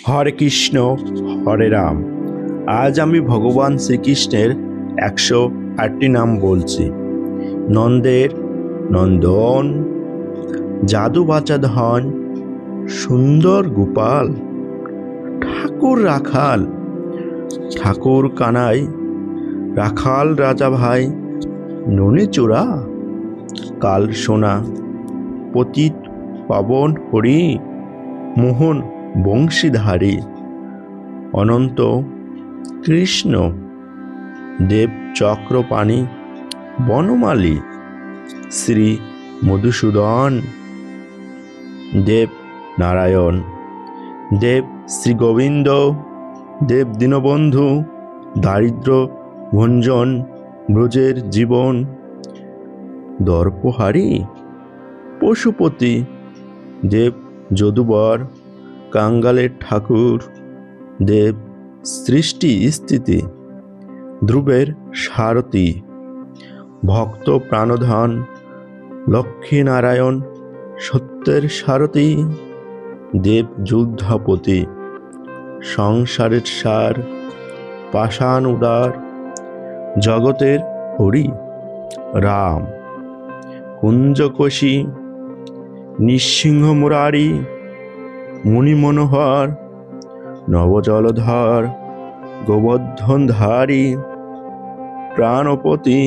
হরে কৃষ্ণ, হরে রাম। আজ আমি ভগবান শ্রীকৃষ্ণের 108টি নাম বলছি। নন্দের নন্দন, জাদু বাচা ধন, সুন্দর গোপাল, ঠাকুর রাখাল, ঠাকুর কানাই, রাখাল রাজা ভাই, ননি চূড়া, কাল সোনা, পতিত পাবন হরি, মোহন বংশীধারী, অনন্ত কৃষ্ণ, দেব চক্রপাণি, বনমালী, শ্রী মধুসূদন, দেব নারায়ণ, দেব শ্রী গোবিন্দ, দেব দীনবন্ধু, দারিদ্র ভঞ্জন, ব্রজের জীবন, দর্পহারী, পশুপতি, দেব যদুবর, কাঙ্গালের ঠাকুর, দেব সৃষ্টি স্থিতি, ধ্রুবের সারথি, ভক্ত প্রাণধন, লক্ষ্মীনারায়ণ, সত্যের সারথি, দেব যুদ্ধাপতি, সংসারের সার, পাষাণ উদার, জগতের হরি, রাম, কুঞ্জকোশী, নৃসিংহ মুরারি, মুনি মনোহর, নবজলধর, গোবর্ধনধারী, প্রাণপতি,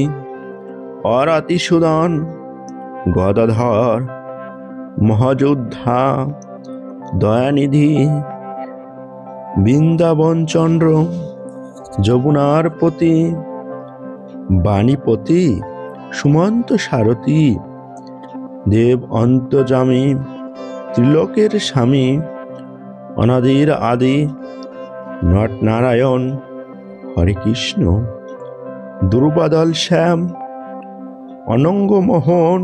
অরাতিসুদন, গদাধর, মহাযোদ্ধা, দয়ানিধি, বৃন্দাবনচন্দ্র, যমুনার পতি, বাণীপতি, সুমন্ত সারথি, দেব অন্তর্যামী, ত্রিলোকের স্বামী, অনাদির আদি, নটনারায়ণ, হরে কৃষ্ণ, দুর্বাদল শ্যাম, অনঙ্গমোহন,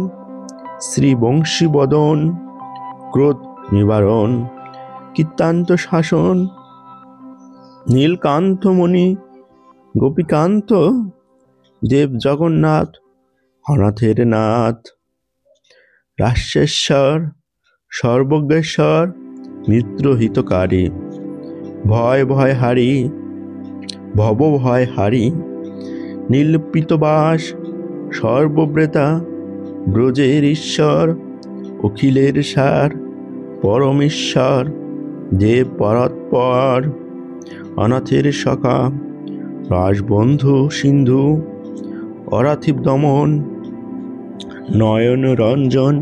শ্রী বংশীবদন, ক্রোধ নিবারণ, কীর্তান্ত শাসন, নীলকান্তমণি, গোপীকান্ত, দেব জগন্নাথ, অনাথের নাথ, রাশেশ্বর, সর্বজ্ঞেশ্বর, মিত্রহিতকারী, ভয় ভয় হারি, ভব ভয় হারি, নীলপিতবাস, সর্বব্রেতা, ব্রজের ঈশ্বর, অখিলের সার, পরমেশ্বর, দেব পরাৎপর, অনাথের সখা, রাজবন্ধু সিন্ধু, অরাথিব দমন, নয়ন রঞ্জন,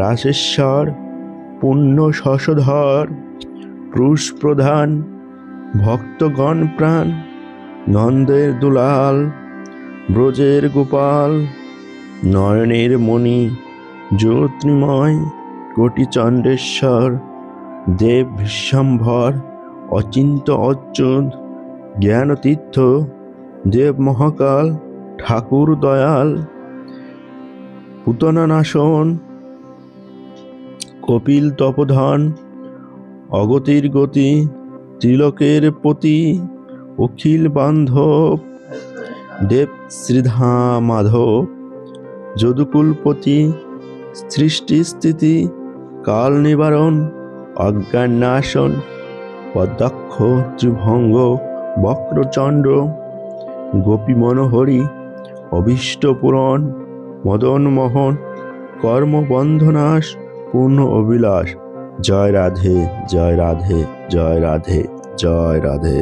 রাশেশ্বর, পুণ্য শশধর, পুরুষ প্রধান, ভক্তগণ প্রাণ, নন্দের দুলাল, ব্রজের গোপাল, নয়নের মণি, জ্যোতির্ময়, কোটি চণ্ডেশ্বর, দেব বিশ্বম্ভর, অচিন্ত অচ্যুত, জ্ঞানতীর্থ, দেব মহাকাল, ঠাকুর দয়াল, পুতনা নাশন, কপিল তপোধন, অগতির গতি, ত্রিলোকের পতি, অখিল বান্ধব, দেব শ্রীধা মাধব, যদুকুলপতি, সৃষ্টি স্থিতি, কাল নিবারণ, অজ্ঞান নাশন, পদ্মাক্ষ ত্রিভঙ্গ, বক্রচন্দ্র, গোপী মনোহরি, অভীষ্ট পূরণ, মদন মোহন, কর্মবন্ধনাশ, পূর্ণ অভিলাষ। জয় রাধে, জয় রাধে, জয় রাধে, জয় রাধে।